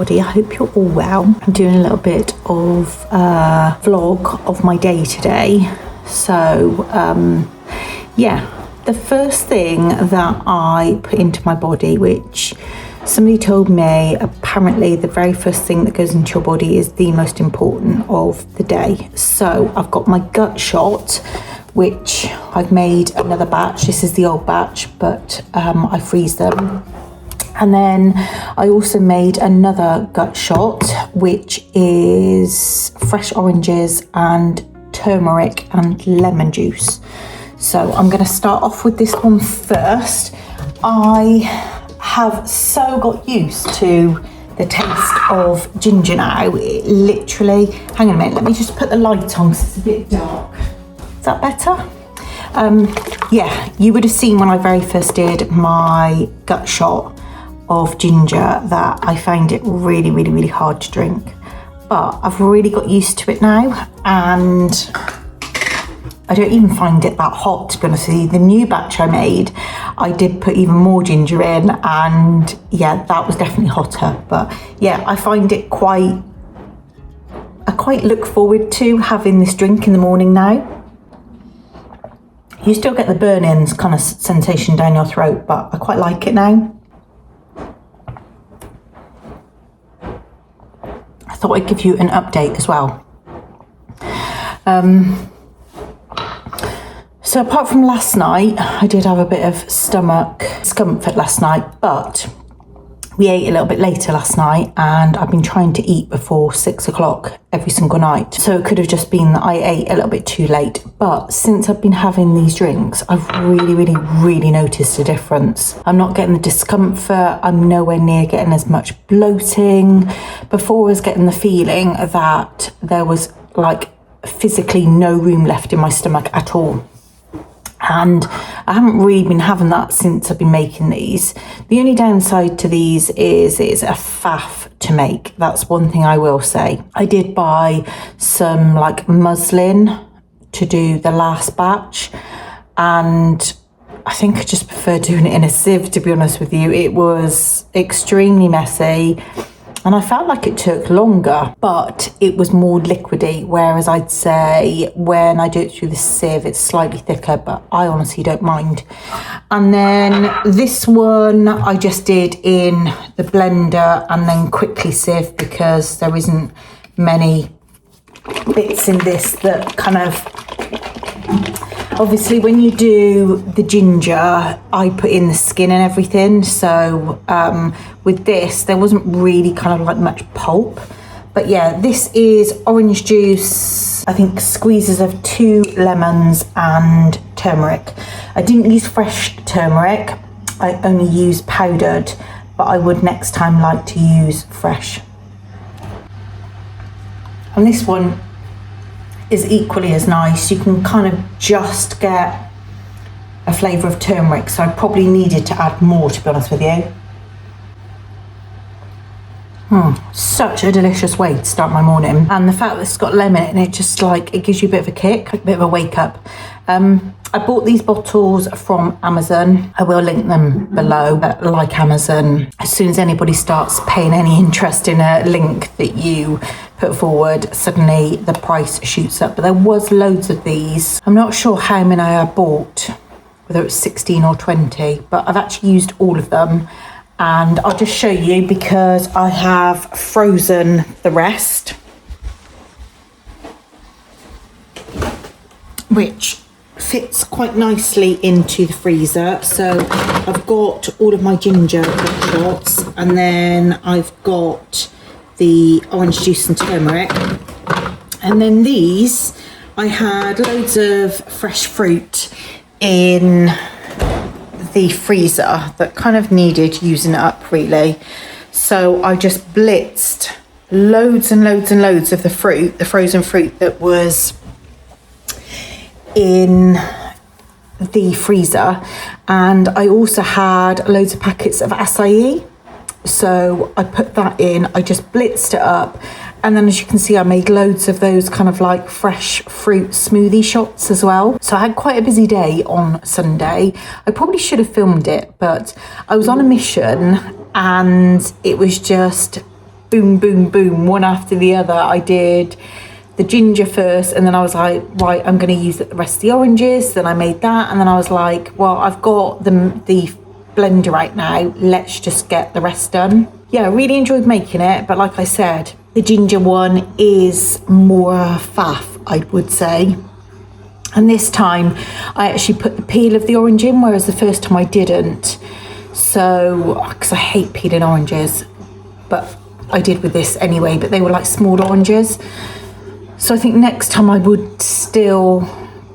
everybody. I hope you're all well. I'm doing a little bit of a vlog of my day today. So yeah, the first thing that I put into my body, which somebody told me apparently the very first thing that goes into your body is the most important of the day. So I've got my gut shot, which I've made another batch. This is the old batch, but I freeze them. And then I also made another gut shot, which is fresh oranges and turmeric and lemon juice. So I'm going to start off with this one first. I have so got used to the taste of ginger now. It literally, hang on a minute, let me just put the light on because it's a bit dark. Is that better? Yeah, you would have seen when I very first did my gut shot of ginger that I found it really, really, really hard to drink. But I've really got used to it now, and I don't even find it that hot, to be honest with you. The new batch I made, I did put even more ginger in, and yeah, that was definitely hotter. But yeah, I find it I quite look forward to having this drink in the morning now. You still get the burn-ins kind of sensation down your throat, but I quite like it now. I thought I'd give you an update as well. So apart from last night, I did have a bit of stomach discomfort last night, but we ate a little bit later last night, and I've been trying to eat before 6 o'clock every single night. So it could have just been that I ate a little bit too late. But since I've been having these drinks, I've really, really, really noticed a difference. I'm not getting the discomfort. I'm nowhere near getting as much bloating. Before I was getting the feeling that there was like physically no room left in my stomach at all. And I haven't really been having that since I've been making these. The only downside to these is it's a faff to make. That's one thing I will say. I did buy some like muslin to do the last batch, and I think I just prefer doing it in a sieve, to be honest with you. It was extremely messy, and I felt like it took longer, but it was more liquidy, whereas I'd say when I do it through the sieve, it's slightly thicker, but I honestly don't mind. And then this one I just did in the blender and then quickly sieve, because there isn't many bits in this that kind of... Obviously, when you do the ginger, I put in the skin and everything. So with this, there wasn't really kind of like much pulp. But yeah, this is orange juice, I think squeezes of 2 lemons and turmeric. I didn't use fresh turmeric. I only used powdered, but I would next time like to use fresh. And this one is equally as nice. You can kind of just get a flavour of turmeric, so I probably needed to add more, to be honest with you. Such a delicious way to start my morning. And the fact that it's got lemon in it, just like, it gives you a bit of a kick, a bit of a wake up. I bought these bottles from Amazon. I will link them below. But like Amazon, as soon as anybody starts paying any interest in a link that you put forward, suddenly the price shoots up. But there was loads of these. I'm not sure how many I bought, whether it's 16 or 20, but I've actually used all of them. And I'll just show you, because I have frozen the rest, which fits quite nicely into the freezer. So I've got all of my ginger shots, and then I've got the orange juice and turmeric. And then these, I had loads of fresh fruit in the freezer that kind of needed using up, really. So I just blitzed loads and loads and loads of the fruit, the frozen fruit that was in the freezer. And I also had loads of packets of acai, so I put that in. I just blitzed it up, and then as you can see, I made loads of those kind of like fresh fruit smoothie shots as well. So I had quite a busy day on Sunday. I probably should have filmed it, but I was on a mission, and it was just boom, boom, boom, one after the other. I did the ginger first, and then I was like, right, I'm going to use the rest of the oranges. Then I made that, and then I was like, well, I've got the blender right now, let's just get the rest done. Yeah, I really enjoyed making it, but like I said, the ginger one is more faff, I would say. And this time I actually put the peel of the orange in, whereas the first time I didn't. So, because I hate peeling oranges, but I did with this anyway, but they were like small oranges. So I think next time I would still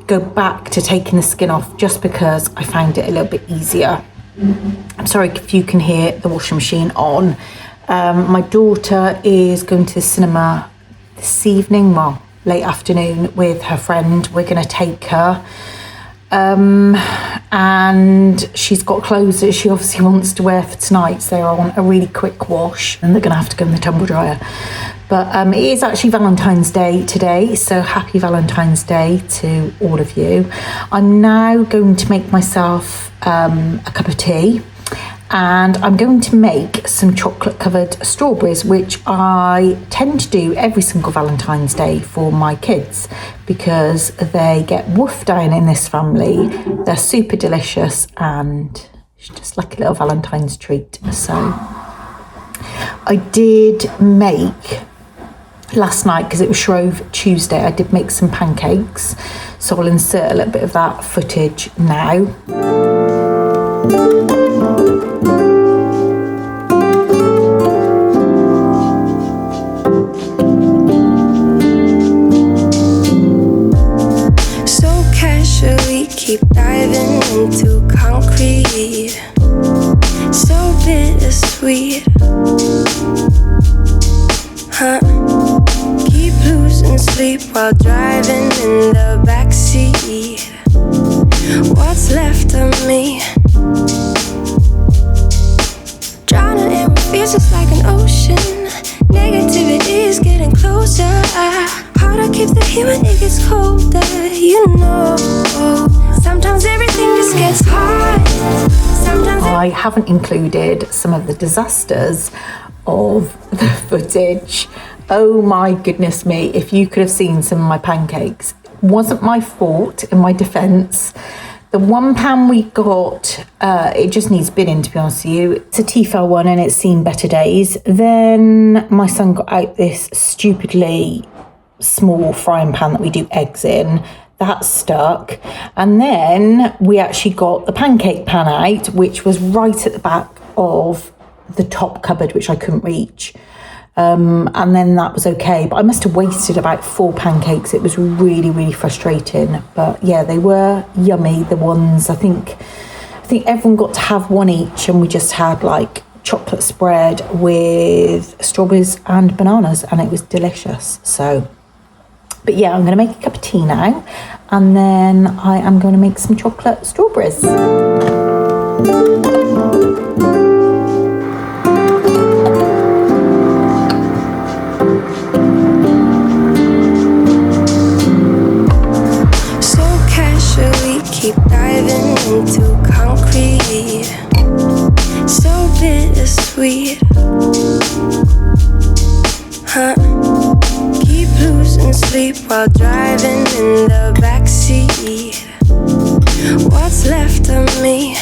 go back to taking the skin off, just because I found it a little bit easier. I'm sorry if you can hear the washing machine on. My daughter is going to the cinema this evening, well, late afternoon, with her friend. We're going to take her. And she's got clothes that she obviously wants to wear for tonight, so they're on a really quick wash, and they're going to have to go in the tumble dryer. But it is actually Valentine's Day today, so happy Valentine's Day to all of you. I'm now going to make myself a cup of tea, and I'm going to make some chocolate covered strawberries, which I tend to do every single Valentine's Day for my kids, because they get woof down in this family. They're super delicious, and it's just like a little Valentine's treat. So I did make last night, because it was Shrove Tuesday, I did make some pancakes, so I'll insert a little bit of that footage now. So casually keep diving into concrete, so bittersweet, huh? Keep losing sleep while driving in the backseat. What's left of me? Drowning in what feels just like an ocean. Negativity is getting closer. Hard to keep the heat when it gets colder. You know, sometimes everything just gets hard. I haven't included some of the disasters of the footage. Oh my goodness me, if you could have seen some of my pancakes. It wasn't my fault, in my defence. The £1 we got, it just needs binning, to be honest with you. It's a Tefal one, and it's seen better days. Then my son got out this stupidly small frying pan that we do eggs in. That stuck. And then we actually got the pancake pan out, which was right at the back of the top cupboard, which I couldn't reach. And then that was okay, but I must have wasted about 4 pancakes. It was really, really frustrating. But yeah, they were yummy, the ones. I think everyone got to have one each, and we just had like chocolate spread with strawberries and bananas, and it was delicious. So, but yeah, I'm going to make a cup of tea now, and then I am going to make some chocolate strawberries. Keep diving into concrete, so bittersweet, huh? Keep losing sleep while driving in the backseat. What's left of me?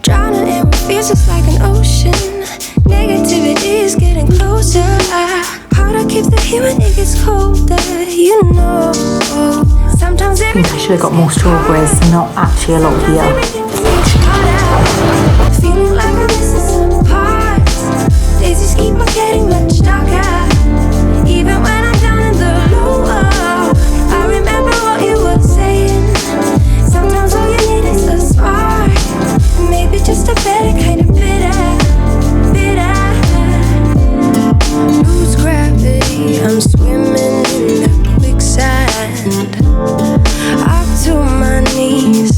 Drowning in what feels just like an ocean. Negativity is getting closer. Hard to keep the heat when it gets colder. You know, sometimes I think I should have got more strawberries, not actually a lot here. Feeling like I'm missing some parts. Days just keep on getting much darker. Even when I'm down in the lower, I remember what you were saying. Sometimes all you need is a spark, maybe just a better kind of bitter. Lose gravity, I'm swimming in the quicksand, up to my knees.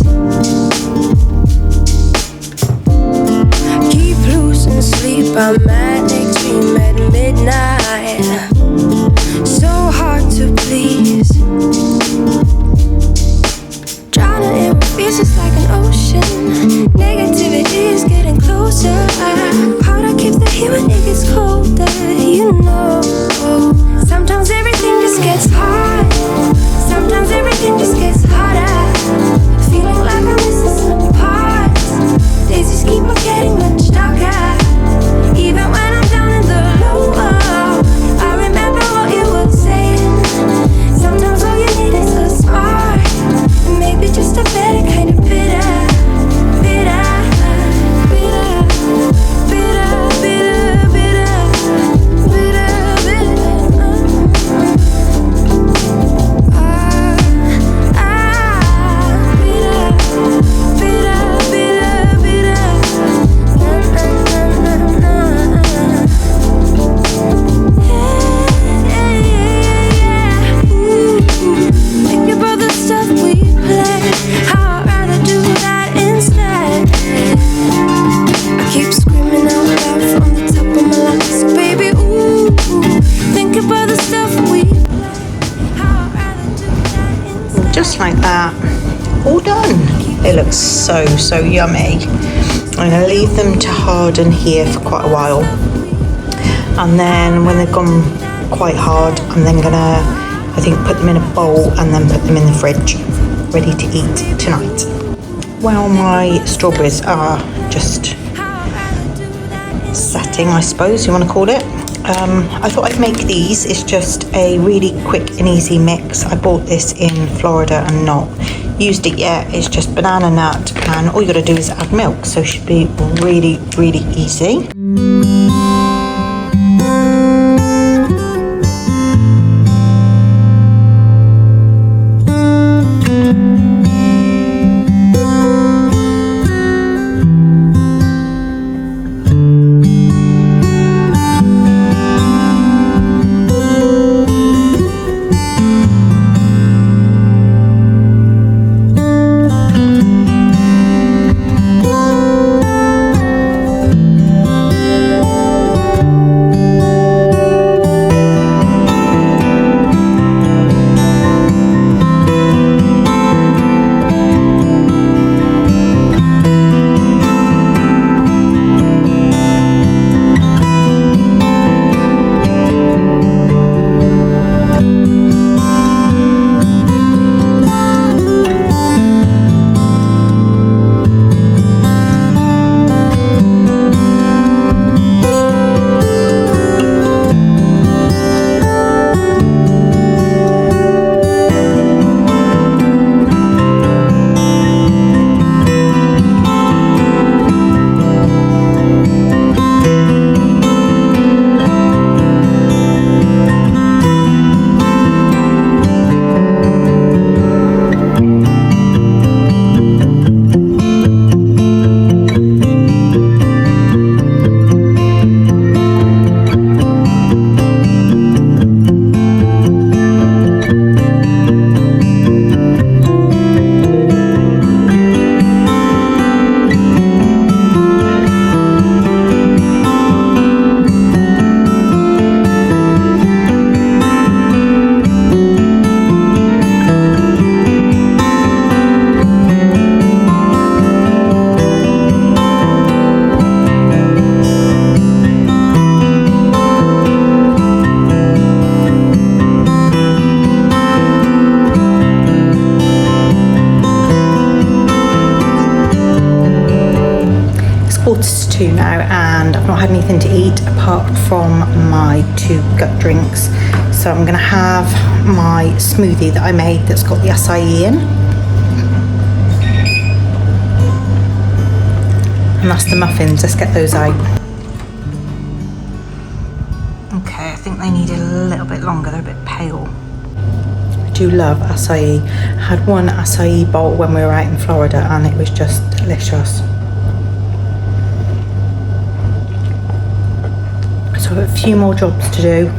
like that. All done. It looks so yummy. I'm going to leave them to harden here for quite a while, and then when they've gone quite hard, I'm then going to, I think, put them in a bowl and then put them in the fridge, ready to eat tonight. Well, my strawberries are just setting, I suppose you want to call it. I thought I'd make these. It's just a really quick and easy mix. I bought this in Florida and not used it yet. It's just banana nut, and all you got to do is add milk, so it should be really easy. Now, and I've not had anything to eat apart from my 2 gut drinks, so I'm going to have my smoothie that I made that's got the acai in, and that's the muffins. Let's get those out. Okay, I think they need a little bit longer, they're a bit pale. I do love acai. I had one acai bowl when we were out in Florida and it was just delicious. So I've got a few more jobs to do.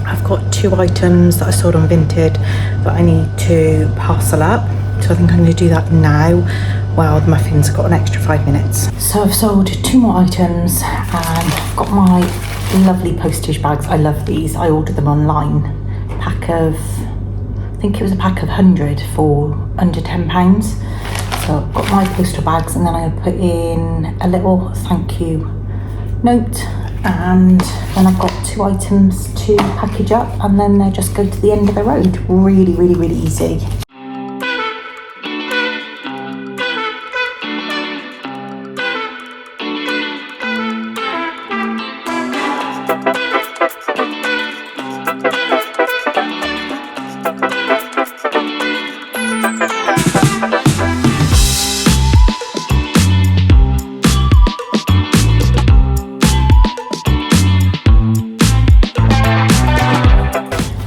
I've got 2 items that I sold on Vinted that I need to parcel up. So I think I'm going to do that now while the muffins have got an extra 5 minutes. So I've sold 2 more items and I've got my lovely postage bags. I love these. I ordered them online. I think it was a pack of 100 for under £10. So I've got my postal bags, and then I put in a little thank you note, and then I've got 2 items to package up, and then they just go to the end of the road. Really easy.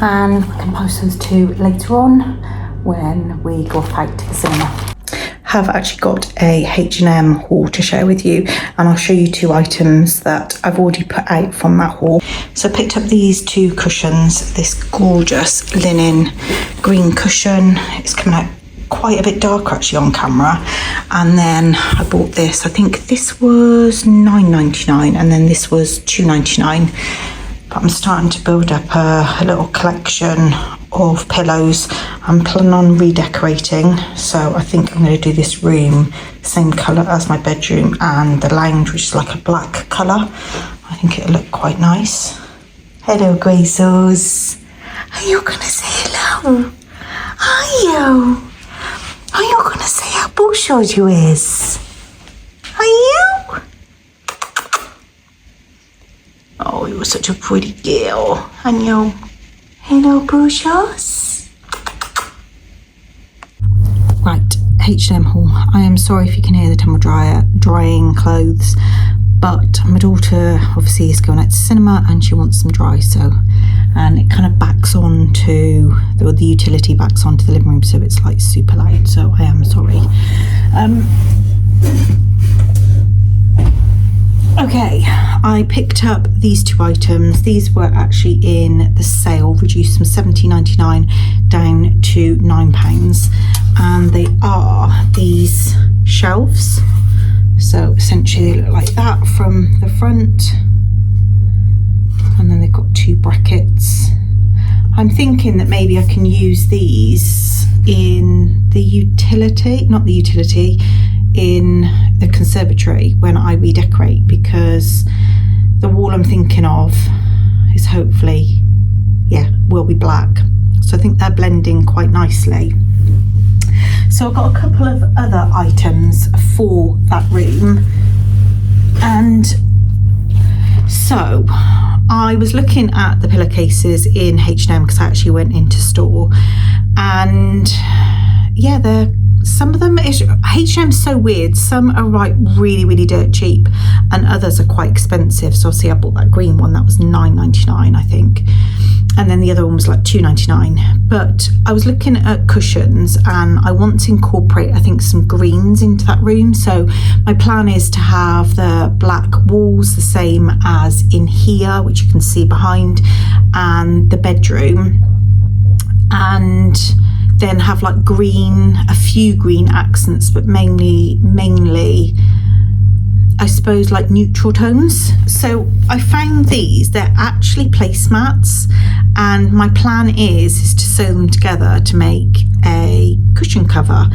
And I can post those 2 later on when we go off out to the cinema. Have actually got a H&M haul to share with you, and I'll show you 2 items that I've already put out from that haul. So I picked up these 2 cushions, this gorgeous linen green cushion. It's coming out quite a bit darker actually on camera, and then I bought this. I think this was $9.99 and then this was $2.99. But I'm starting to build up a little collection of pillows. I'm planning on redecorating, so I think I'm going to do this room same colour as my bedroom and the lounge, which is like a black colour. I think it'll look quite nice. Hello, Gracels. Are you going to say hello? Are you? Are you going to say how bullshit you is? Are you? Oh, you're such a pretty girl. And you? Hello, Bushos. Right, H&M haul. I am sorry if you can hear the tumble dryer drying clothes, but my daughter obviously is going out to cinema and she wants them dry, so, and it kind of backs on to the utility backs onto the living room, so it's like super loud, so I am sorry. Okay, I picked up these two items. These were actually in the sale, reduced from £17.99 down to £9, and they are these shelves. So essentially they look like that from the front, and then they've got two brackets. I'm thinking that maybe I can use these in the utility, not the utility, in the conservatory when I redecorate, because the wall I'm thinking of is hopefully, yeah, will be black. So I think they're blending quite nicely. So I've got a couple of other items for that room. And so I was looking at the pillowcases in H&M because I actually went into store, and yeah, some of them, H&M's so weird. Some are like really dirt cheap and others are quite expensive. So obviously I bought that green one, that was £9.99 I think, and then the other one was like £2.99. But I was looking at cushions and I want to incorporate, I think, some greens into that room. So my plan is to have the black walls the same as in here, which you can see behind, and the bedroom, and then have like green, a few green accents, but mainly I suppose like neutral tones. So I found these, they're actually placemats, and my plan is to sew them together to make a cushion cover.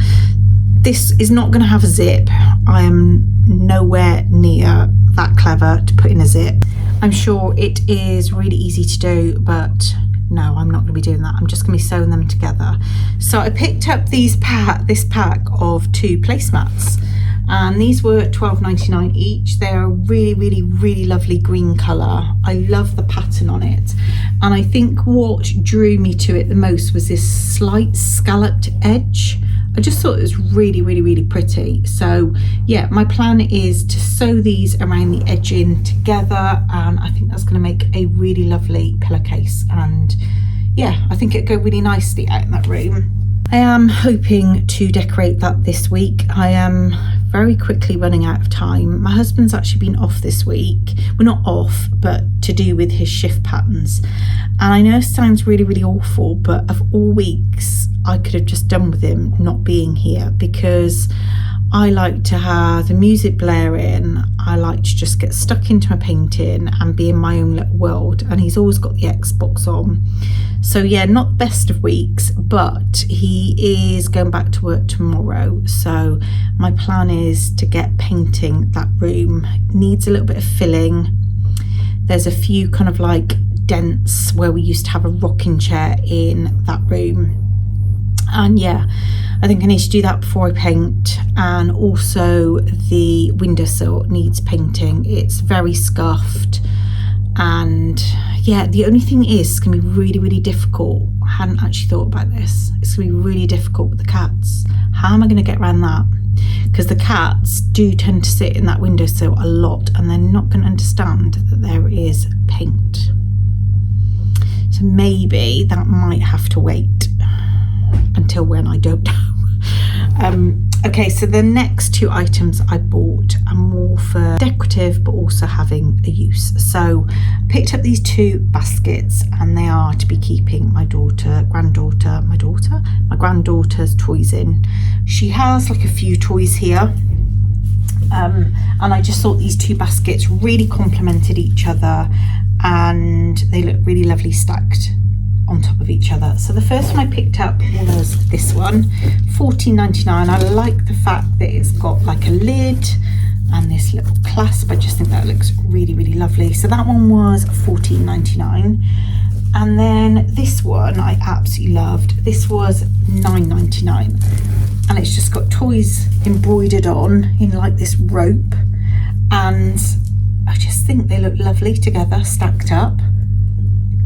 This is not going to have a zip. I am nowhere near that clever to put in a zip. I'm sure it is really easy to do, but no, I'm not going to be doing that. I'm just going to be sewing them together. So I picked up this pack of two placemats, and these were £12.99 each. They're a really lovely green colour. I love the pattern on it, and I think what drew me to it the most was this slight scalloped edge. I just thought it was really pretty. So yeah, my plan is to sew these around the edging together, and I think that's going to make a really lovely pillowcase, and yeah, I think it'd go really nicely out in that room. I am hoping to decorate that this week. I am very quickly running out of time. My husband's actually been off this week. Well, not off, but to do with his shift patterns. And I know it sounds really awful, but of all weeks, I could have just done with him not being here, because I like to have the music blaring. I like to just get stuck into my painting and be in my own little world, and he's always got the Xbox on. So yeah, not the best of weeks, but he is going back to work tomorrow, so my plan is to get painting that room. It needs a little bit of filling. There's a few kind of like dents where we used to have a rocking chair in that room, and yeah, I think I need to do that before I paint. And also the windowsill needs painting. It's very scuffed, and yeah, the only thing is it's gonna be really difficult. I hadn't actually thought about this. It's gonna be really difficult with the cats. How am I gonna get around that? Because the cats do tend to sit in that windowsill a lot, and they're not gonna understand that there is paint. So maybe that might have to wait until when, I don't know. Okay, so the next two items I bought are more for decorative but also having a use. So I picked up these two baskets, and they are to be keeping my granddaughter's toys in. She has like a few toys here, and I just thought these two baskets really complemented each other, and they look really lovely stacked on top of each other. So the first one I picked up was this one, $14.99. I like the fact that it's got like a lid and this little clasp. I just think that looks really, really lovely. So that one was $14.99. And then this one I absolutely loved. This was $9.99. And it's just got toys embroidered on in like this rope. And I just think they look lovely together, stacked up.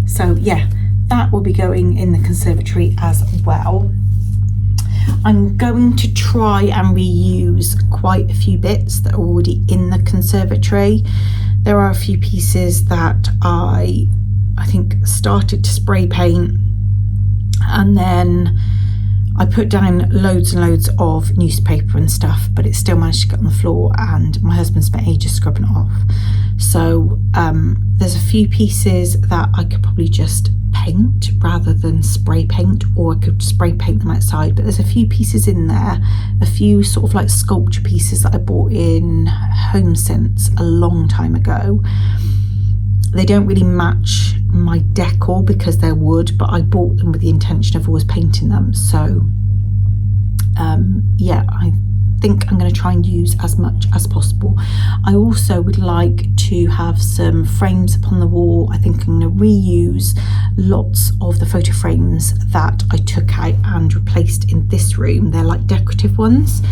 So yeah, that will be going in the conservatory as well. I'm going to try and reuse quite a few bits that are already in the conservatory. There are a few pieces that I think started to spray paint, and then I put down loads and loads of newspaper and stuff, but it still managed to get on the floor, and my husband spent ages scrubbing it off. So there's a few pieces that I could probably just paint rather than spray paint, or I could spray paint them outside, but there's a few pieces in there, a few sort of like sculpture pieces that I bought in HomeSense a long time ago. They don't really match my decor because they're wood, but I bought them with the intention of always painting them. So yeah, I think I'm going to try and use as much as possible. I also would like to have some frames upon the wall. I think I'm going to reuse lots of the photo frames that I took out and replaced in this room. They're like decorative ones,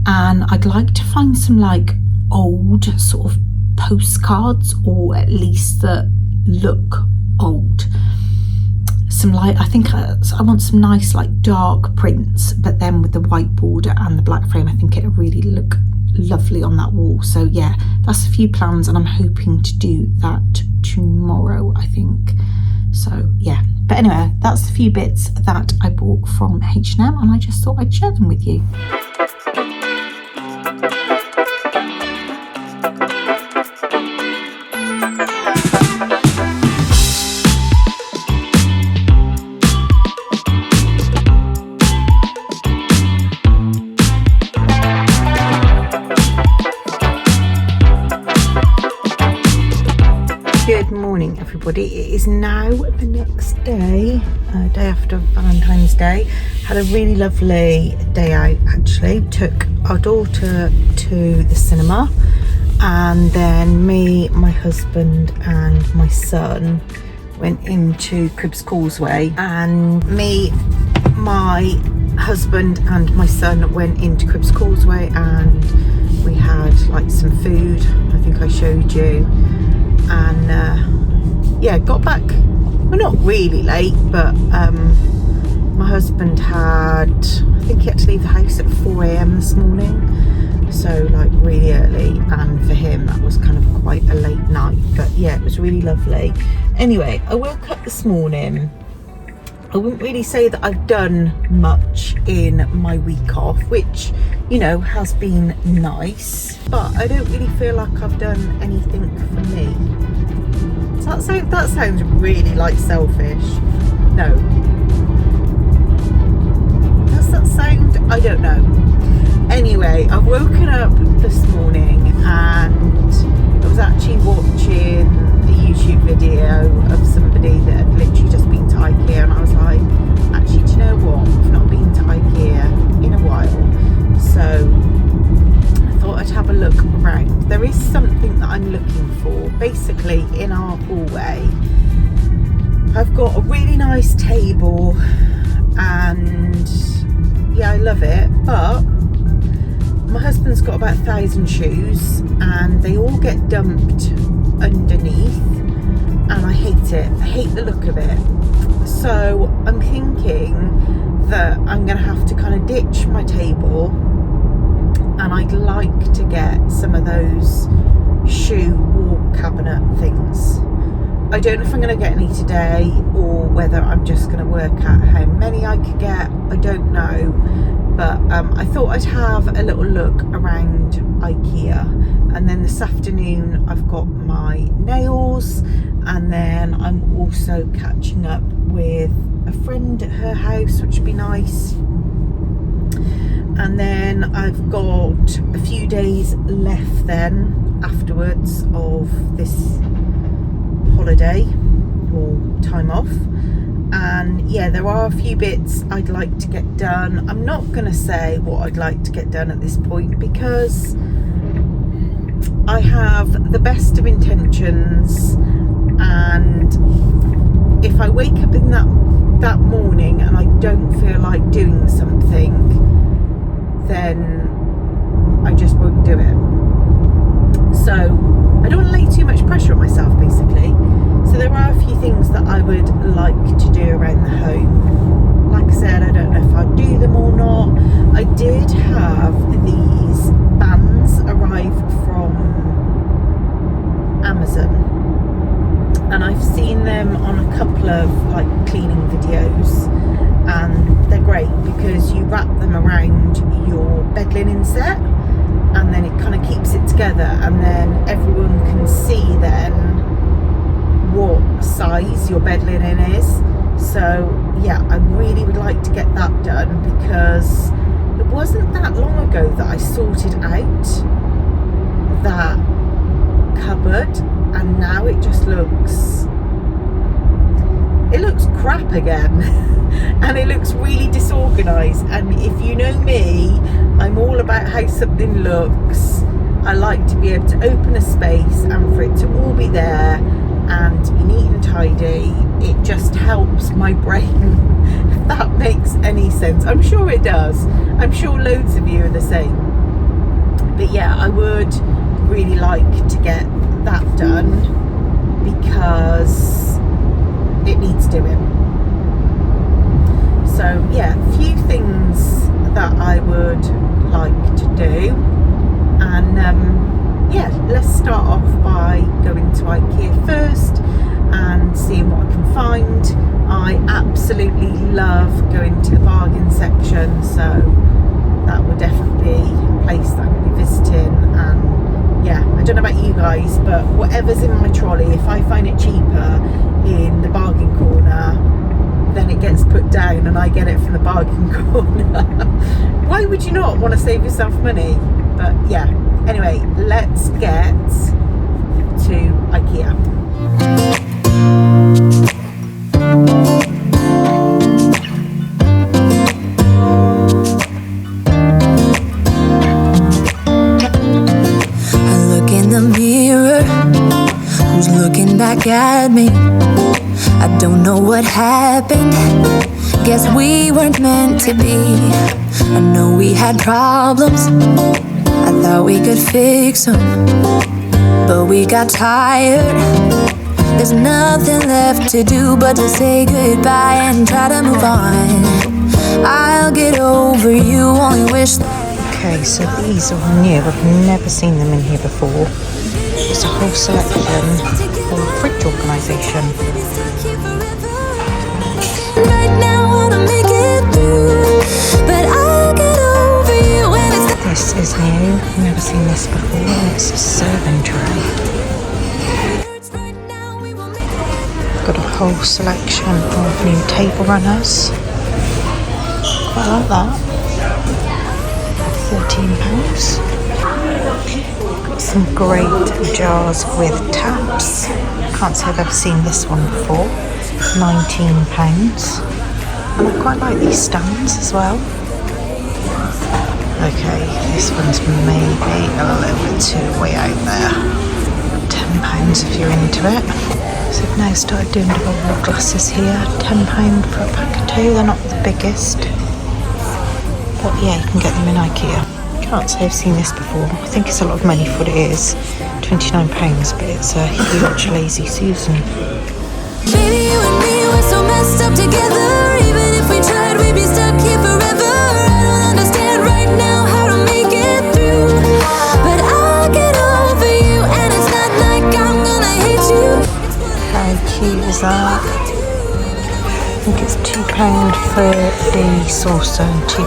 and I'd like to find some like old sort of postcards, or at least that look old. Some like, I think I want some nice like dark prints, but then with the white border and the black frame, I think it'll really look lovely on that wall. So yeah, that's a few plans, and I'm hoping to do that tomorrow, I think. So yeah, but anyway, that's a few bits that I bought from H&M, and I just thought I'd share them with you. Good morning, everybody. It is now the next day, day after Valentine's Day. Had a really lovely day out, actually. Took our daughter to the cinema, and then me, my husband and my son went into Cribs Causeway, and me, my husband and my son went into Cribs Causeway, and we had like some food. I think I showed you. And yeah, got back, well, not really late, but my husband I think he had to leave the house at 4 a.m. this morning, so like really early, and for him that was kind of quite a late night, but yeah, it was really lovely. Anyway, I woke up this morning. I wouldn't really say that I've done much in my week off, which, you know, has been nice, but I don't really feel like I've done anything for me. That sounds really like selfish. No. Does that sound? I don't know. Anyway, I've woken up this morning and I was actually watching a YouTube video of somebody that had literally just been to Ikea, and I was like, actually, do you know what? I've not been to Ikea in a while, so I thought I'd have a look around. There is something that I'm looking for. Basically, in our hallway, I've got a really nice table, and yeah, I love it, but my husband's got about 1,000 shoes, and they all get dumped underneath, and I hate it. I hate the look of it. So I'm thinking that I'm going to have to kind of ditch my table, and I'd like to get some of those shoe wall cabinet things. I don't know if I'm going to get any today, or whether I'm just going to work out how many I could get. I don't know, but I thought I'd have a little look around Ikea, and then this afternoon I've got my nails, and then I'm also catching up with a friend at her house, which would be nice. And then I've got a few days left then afterwards of this holiday or time off, And yeah, there are a few bits I'd like to get done. I'm not going to say what I'd like to get done at this point because I have the best of intentions, and if I wake up in that morning and I don't feel like doing something, then I just won't do it. So I don't want to lay too much pressure on myself, basically. So there are a few things that I would like to do around the home. Like I said, I don't know if I'd do them or not. I did have these bands arrive from Amazon, and I've seen them on a couple of like cleaning videos, and they're great because you wrap them around your bed linen set, and then it kind of keeps it together, and then everyone can see then what size your bed linen is. So yeah, I really would like to get that done because it wasn't that long ago that I sorted out that cupboard, and now it just looks crap again. And it looks really disorganized, and if you know me, I'm all about how something looks. I like to be able to open a space and for it to all be there and be neat and tidy. It just helps my brain, if that makes any sense. I'm sure it does. I'm sure loads of you are the same. But yeah, I would really like to get that done because it needs doing. So yeah, a few things that I would like to do, and yeah, let's start off by going to Ikea first and seeing what I can find. I absolutely love going to the bargain section, so that will definitely be a place that I'm going to be visiting. And yeah, I don't know about you guys, but whatever's in my trolley, if I find it cheaper in the bargain corner, then it gets put down and I get it from the bargain corner. Why would you not want to save yourself money? But yeah, anyway, let's get to Ikea. I look in the mirror, who's looking back at me? I don't know what happened, guess we weren't meant to be. I know we had problems, I thought we could fix them, but we got tired. There's nothing left to do but to say goodbye and try to move on. I'll get over you, only wish that. Okay, so these are new. I've never seen them in here before. It's a whole selection for fridge organisation. Right now, wanna make it through, but I'll get over you when it's. This is new. I've never seen this before. It's a serving tray. Got a whole selection of new table runners. Quite like that. £13. Got some great jars with taps. Can't say I've ever seen this one before. £19. And I quite like these stands as well. Okay, this one's maybe a little bit too way out there. £10 if you're into it. So I've now started doing double glasses here. £10 for a pack of two. They're not the biggest, but yeah, you can get them in Ikea. Can't say I've seen this before. I think it's a lot of money for what it is. £29, but it's a huge lazy Susan. Baby, you and me, we're so messed up together. Even if we tried, we'd be stuck here forever. I don't understand right now how to make it through, but I'll get over you, and it's not like I'm gonna hate you. How cute is that? I think it's £2 for the saucer and £2 for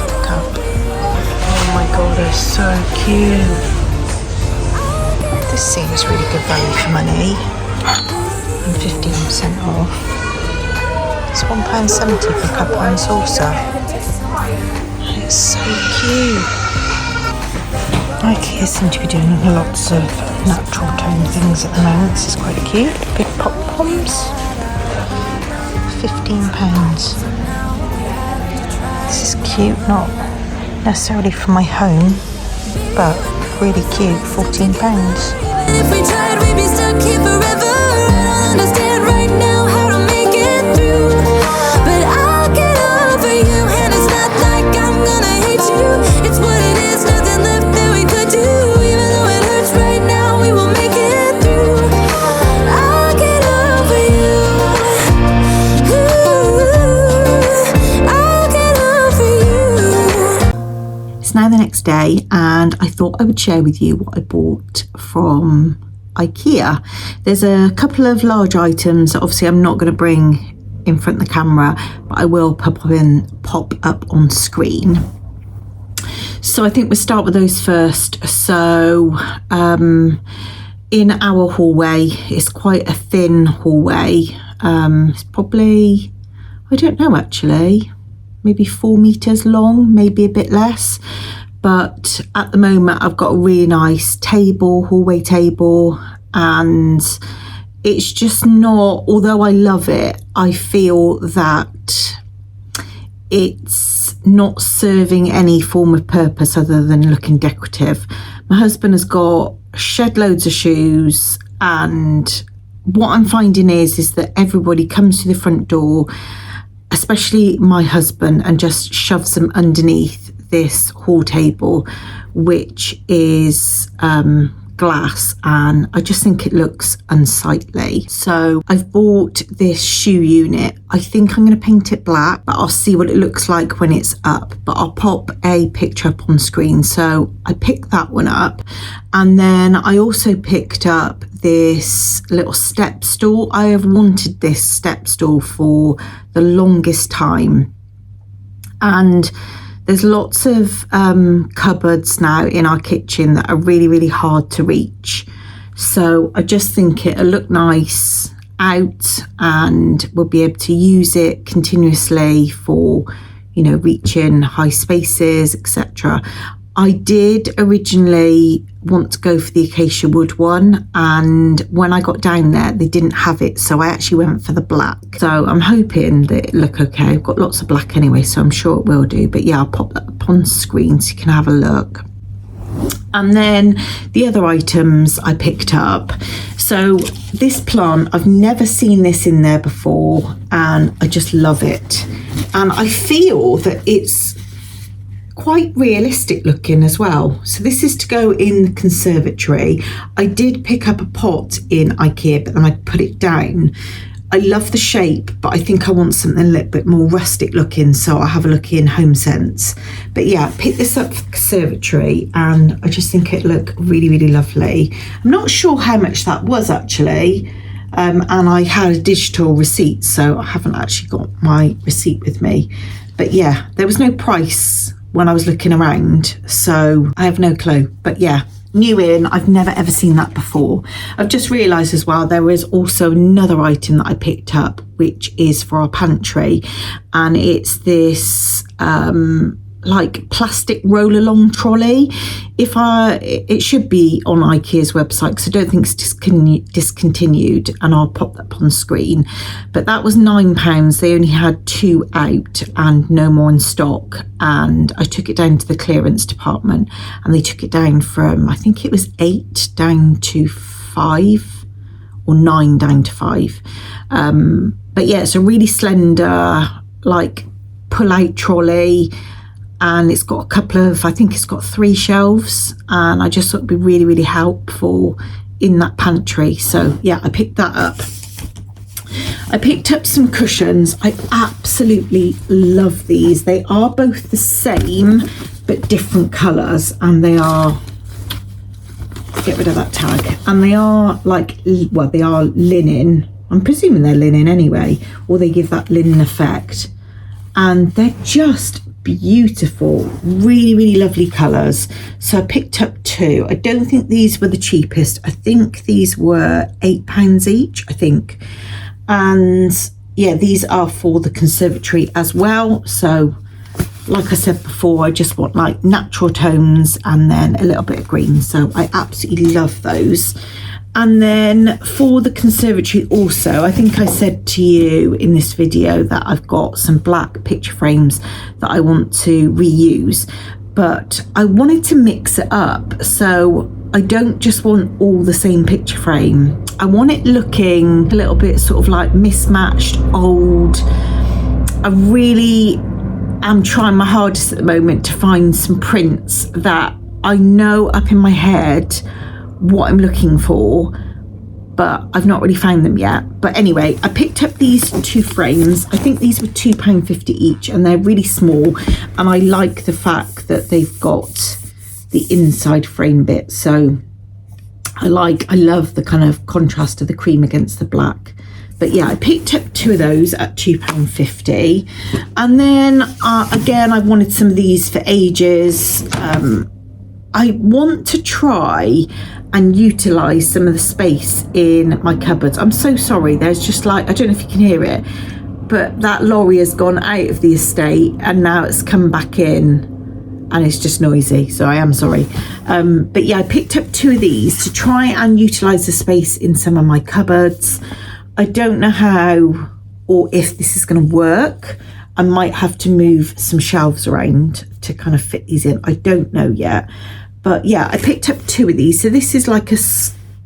the cup. Oh my god, they're so cute. This seems really good value for money. And 15% off. It's £1.70 for a cup and saucer. It's so cute. Ikea seem to be doing lots of natural tone things at the moment. This is quite cute. Big pop poms. £15. This is cute, not necessarily for my home, but really cute, £14. If we tried, we'd be stuck here forever. I don't understand right now how to make it through, but I'll get over you, and it's not like I'm gonna hate you. It's what it is, nothing left that we could do. Even though it hurts right now, we will make it through. I'll get over you. Ooh, I'll get over you. It's now the next day, and I thought I would share with you what I bought from Ikea. There's a couple of large items that obviously I'm not going to bring in front of the camera, but I will pop up on screen. So I think we'll start with those first. So in our hallway, it's quite a thin hallway. It's probably, I don't know actually, maybe 4 meters long, maybe a bit less. But at the moment I've got a really nice table, hallway table, and it's just not, although I love it, I feel that it's not serving any form of purpose other than looking decorative. My husband has got shed loads of shoes, and what I'm finding is that everybody comes to the front door, especially my husband, and just shoves them underneath this hall table, which is glass, and I just think it looks unsightly. So I've bought this shoe unit. I think I'm going to paint it black, but I'll see what it looks like when it's up, but I'll pop a picture up on screen. So I picked that one up, and then I also picked up this little step stool. I have wanted this step stool for the longest time, and there's lots of cupboards now in our kitchen that are really, really hard to reach. So I just think it'll look nice out, and we'll be able to use it continuously for, you know, reaching high spaces, etc. I did originally want to go for the acacia wood one, and when I got down there they didn't have it, so I actually went for the black. So I'm hoping that it look okay. I've got lots of black anyway, so I'm sure it will do. But yeah, I'll pop that up on screen so you can have a look. And then the other items I picked up. So this plant, I've never seen this in there before, and I just love it. And I feel that it's quite realistic looking as well. So this is to go in the conservatory. I did pick up a pot in Ikea, but then I put it down. I love the shape, but I think I want something a little bit more rustic looking, so I'll have a look in Home Sense. But yeah, pick this up for the conservatory, and I just think it looked really, really lovely. I'm not sure how much that was actually, and I had a digital receipt, so I haven't actually got my receipt with me. But yeah, there was no price when I was looking around, so I have no clue. But yeah, new in, I've never ever seen that before. I've just realised as well there is also another item that I picked up, which is for our pantry, and it's this like plastic roll along trolley. It should be on Ikea's website, because I don't think it's discontinued, and I'll pop that up on screen. But that was £9. They only had 2 out and no more in stock, and I took it down to the clearance department, and they took it down from, I think it was 8 down to 5, or 9 down to 5. But yeah, it's a really slender, like, pull out trolley, and it's got a couple of, I think it's got 3 shelves, and I just thought it'd be really, really helpful in that pantry. So yeah, I picked that up. I picked up some cushions. I absolutely love these. They are both the same but different colours, and they are, get rid of that tag, and they are like, well, they are linen. I'm presuming they're linen anyway, or they give that linen effect, and they're just beautiful, really, really lovely colours. So I picked up 2. I don't think these were the cheapest. I think these were £8 each, I think. And yeah, these are for the conservatory as well. So like I said before, I just want like natural tones and then a little bit of green. So I absolutely love those. And then for the conservatory also, I think I said to you in this video that I've got some black picture frames that I want to reuse, but I wanted to mix it up. So I don't just want all the same picture frame. I want it looking a little bit sort of like mismatched, old. I really am trying my hardest at the moment to find some prints that I know up in my head what I'm looking for, but I've not really found them yet. But anyway, I picked up these two frames. I think these were £2.50 each, and they're really small, and I like the fact that they've got the inside frame bit. So I love the kind of contrast of the cream against the black. But yeah, I picked up two of those at £2.50. And then again, I've wanted some of these for ages. I want to try and utilise some of the space in my cupboards. I'm so sorry, there's just like, I don't know if you can hear it, but that lorry has gone out of the estate and now it's come back in and it's just noisy, so I am sorry. But yeah, I picked up two of these to try and utilise the space in some of my cupboards. I don't know how or if this is going to work. I might have to move some shelves around to kind of fit these in. I don't know yet. But yeah, I picked up two of these. So this is like a,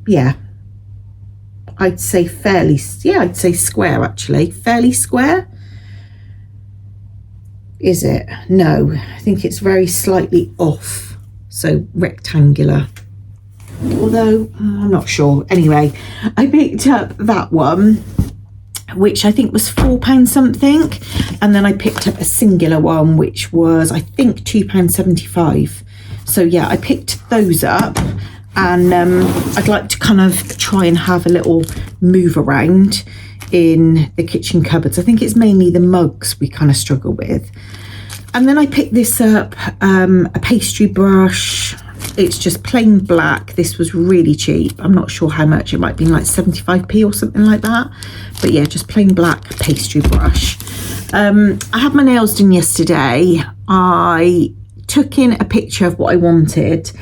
yeah, I'd say fairly, yeah, I'd say square actually. Fairly square. Is it? No, I think it's very slightly off. So rectangular. Although, I'm not sure. Anyway, I picked up that one, which I think was £4 something. And then I picked up a singular one, which was, I think, £2.75. So yeah, I picked those up, and I'd like to kind of try and have a little move around in the kitchen cupboards. I think it's mainly the mugs we kind of struggle with. And then I picked this up, a pastry brush. It's just plain black. This was really cheap. I'm not sure how much. It might be like 75p or something like that. But yeah, just plain black pastry brush. I had my nails done yesterday. I took in a picture of what I wanted,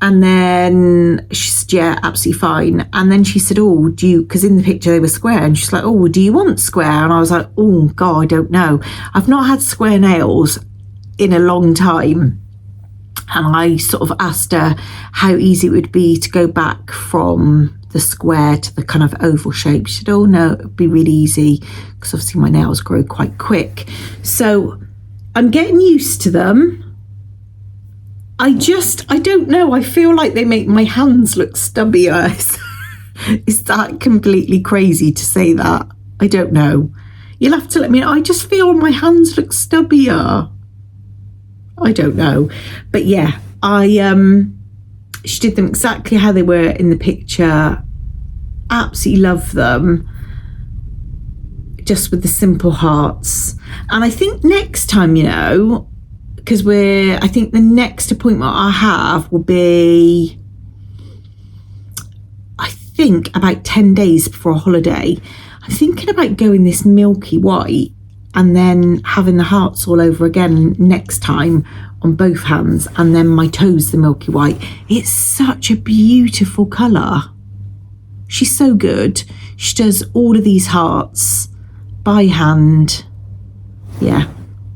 and then she said, yeah, absolutely fine. And then she said, oh, do you, because in the picture they were square, and she's like, oh, do you want square? And I was like, oh God, I don't know. I've not had square nails in a long time. And I sort of asked her how easy it would be to go back from the square to the kind of oval shape. She said, oh no, it'd be really easy, because obviously my nails grow quite quick. So I'm getting used to them. I don't know. I feel like they make my hands look stubbier. Is that completely crazy to say that? I don't know. You'll have to let me know. I just feel my hands look stubbier. I don't know. But yeah, she did them exactly how they were in the picture. Absolutely love them. Just with the simple hearts. And I think next time, you know, because I think the next appointment I have will be, I think, about 10 days before a holiday. I'm thinking about going this milky white and then having the hearts all over again next time on both hands, and then my toes the milky white. It's such a beautiful colour. She's so good. She does all of these hearts by hand. Yeah,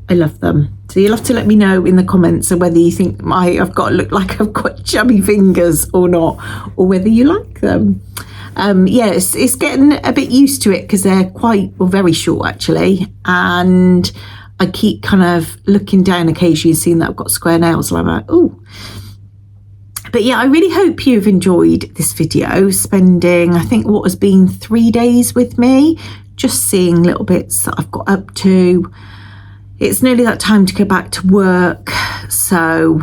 I love them. So you'll have to let me know in the comments whether you think I've got to look like I've got chubby fingers or not, or whether you like them. Yeah, it's getting a bit used to it, because they're very short actually, and I keep kind of looking down occasionally and seeing that I've got square nails, and I'm like, oh. But yeah, I really hope you've enjoyed this video, spending, I think, what has been 3 days with me, just seeing little bits that I've got up to. It's nearly that time to go back to work, so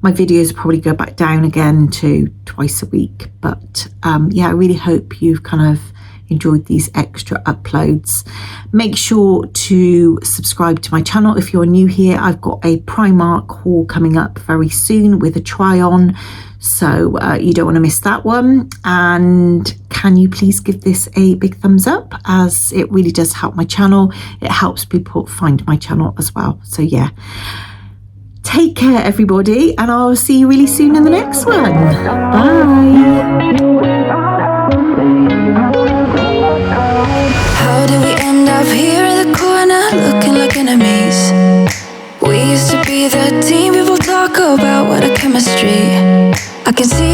my videos probably go back down again to twice a week. But yeah, I really hope you've kind of enjoyed these extra uploads. Make sure to subscribe to my channel if you're new here. I've got a Primark haul coming up very soon with a try on, so you don't want to miss that one. And can you please give this a big thumbs up, as it really does help my channel. It helps people find my channel as well. So yeah, Take care, everybody, and I'll see you really soon in the next one. Bye. How did we end up here in the corner looking like enemies? We used to be the team people talk about, what a chemistry. I can see